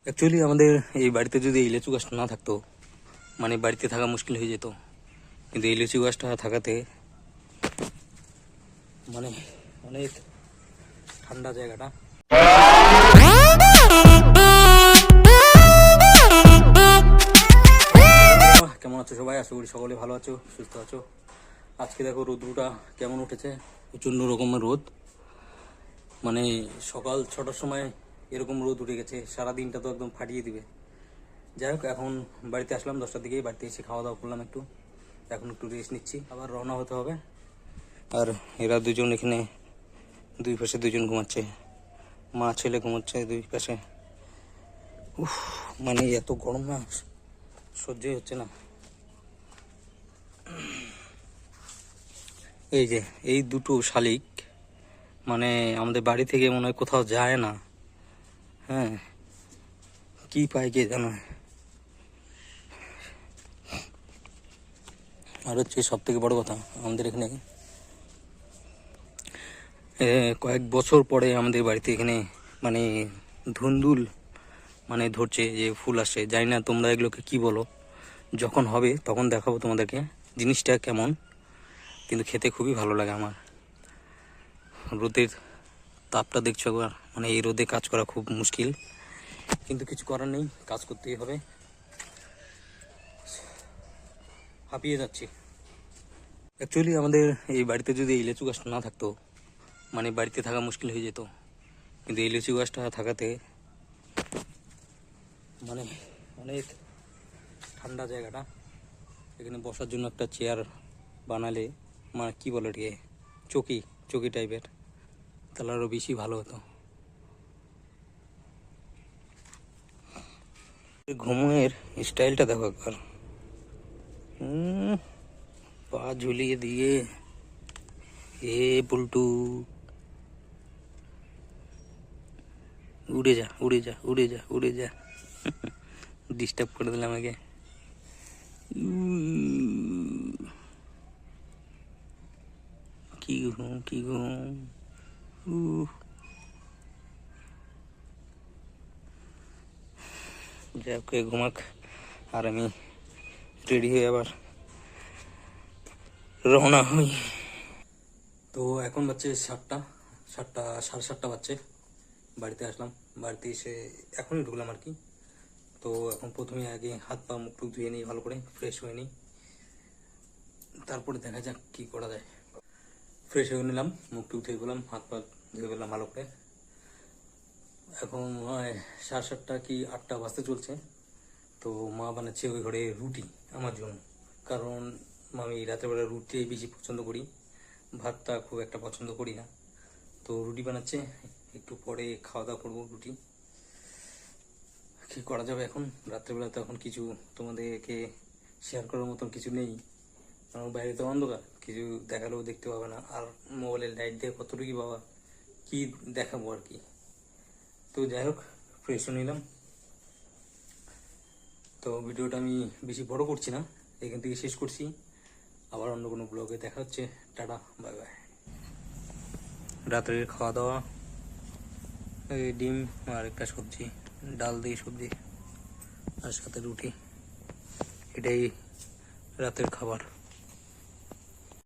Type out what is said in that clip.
Actually আমাদের এই বাড়িতে যদি এই লিচু গাছটা না থাকতো, মানে বাড়িতে থাকা মুশকিল হয়ে যেত। কিন্তু এই লিচু গাছটা থাকাতে মানে অনেক ঠান্ডা জায়গাটা। কেমন আছো সবাই? আশা করি সকলে ভালো আছো, সুস্থ আছো। আজকে দেখো রোদ্রুটা কেমন উঠেছে, প্রচণ্ড রকমের রোদ। মানে সকাল 6টার সময় এরকম রোদ উঠে গেছে, সারাদিনটা তো একদম ফাটিয়ে দিবে। যাই হোক, এখন বাড়িতে আসলাম 10টার দিকেই। বাড়িতে এসে খাওয়া দাওয়া করলাম একটু, এখন একটু রেস্ট নিচ্ছি, আবার রওনা হতে হবে। আর এরা দুজন এখানে দুই পাশে দুজন ঘুমাচ্ছে, মা ছেলে ঘুমাচ্ছে দুই পাশে। উফ, মানে এত গরম না, সহ্যই হচ্ছে না। এই যে এই দুটো শালিক মানে আমাদের বাড়ি থেকে মনে হয় কোথাও যায় না। হ্যাঁ, কি পায় কে জানো। আর হচ্ছে সব থেকে বড় কথা, আমাদের এখানে কয়েক বছর পরে আমাদের বাড়িতে এখানে মানে ধুন্দুল মানে ধরছে, যে ফুল আসছে। জানি না তোমরা এগুলোকে কি বলো, যখন হবে তখন দেখাবো তোমাদেরকে জিনিসটা কেমন। কিন্তু খেতে খুবই ভালো লাগে আমার। রোদের তাপটা দেখছো একবার, মানে এই রোদে কাজ করা খুব মুশকিল, কিন্তু কিছু করার নেই, কাজ করতেই হবে। হাঁপিয়ে যাচ্ছি। অ্যাকচুয়ালি আমাদের এই বাড়িতে যদি এই লিচু গাছটা না থাকতো, মানে বাড়িতে থাকা মুশকিল হয়ে যেত। কিন্তু এই লিচু গাছটা থাকাতে মানে অনেক ঠান্ডা জায়গাটা। এখানে বসার জন্য একটা চেয়ার বানালে, মানে কি বলে এটাকে, চকি চকি টাইপের, তাহলে আরও বেশি ভালো হতো। ঘুমের স্টাইলটা দেখো একবার, পা ঝুলিয়ে দিয়ে। এ পুলটু, উড়ে যা উড়ে যা উড়ে যা উড়ে যা। ডিস্টার্ব করে দিলাম আমাকে। কি ঘুম কি ঘুম। যাই হোক, ঘুমাক, আর আমি রেডি হয়ে আবার রওনা হই। তো এখন বাজছে 7টা, 7:30 বাজছে। বাড়িতে আসলাম, বাড়িতে এসে এখনই ঢুকলাম আর কি। তো এখন প্রথমে আগে হাত পা মুখ টুক ধুয়ে নিই, ভালো করে ফ্রেশ হয়ে নিই, তারপরে দেখা যাক কি করা যায়। ফ্রেশ হয়ে নিলাম, মুখ টুক ধুয়ে গেলাম, হাত পা ধুয়ে গেলাম ভালো করে। এখন 7:30 কি 8টা বাজতে চলছে। তো মা বানাচ্ছে ওই ঘরে রুটি আমার জন্য, কারণ আমি রাতের বেলা রুটি বেশি পছন্দ করি, ভাতটা খুব একটা পছন্দ করি না। তো রুটি বানাচ্ছে, একটু পরে খাওয়া দাওয়া করবো। রুটি কী করা যাবে এখন, রাত্রেবেলা তো এখন কিছু তোমাদেরকে শেয়ার করার মতন কিছু নেই, কারণ বাইরে তো অন্ধকার, কিছু দেখালেও দেখতে পাবে না। আর মোবাইলের লাইট দিয়ে কতটুকু বাবা কি দেখাবো আর কি। তো যাই হোক, ফ্রেশও নিলাম। তো ভিডিওটা আমি বেশি বড় করছি না, এখান থেকে শেষ করছি। আবার অন্য কোনো ব্লগে দেখা হচ্ছে। Tata, bye bye. রাত্রের খাওয়া দাওয়া, এই ডিম আর একটা সবজি, ডাল দিয়ে সবজি আর সাথে রুটি, এটাই রাতের খাবার।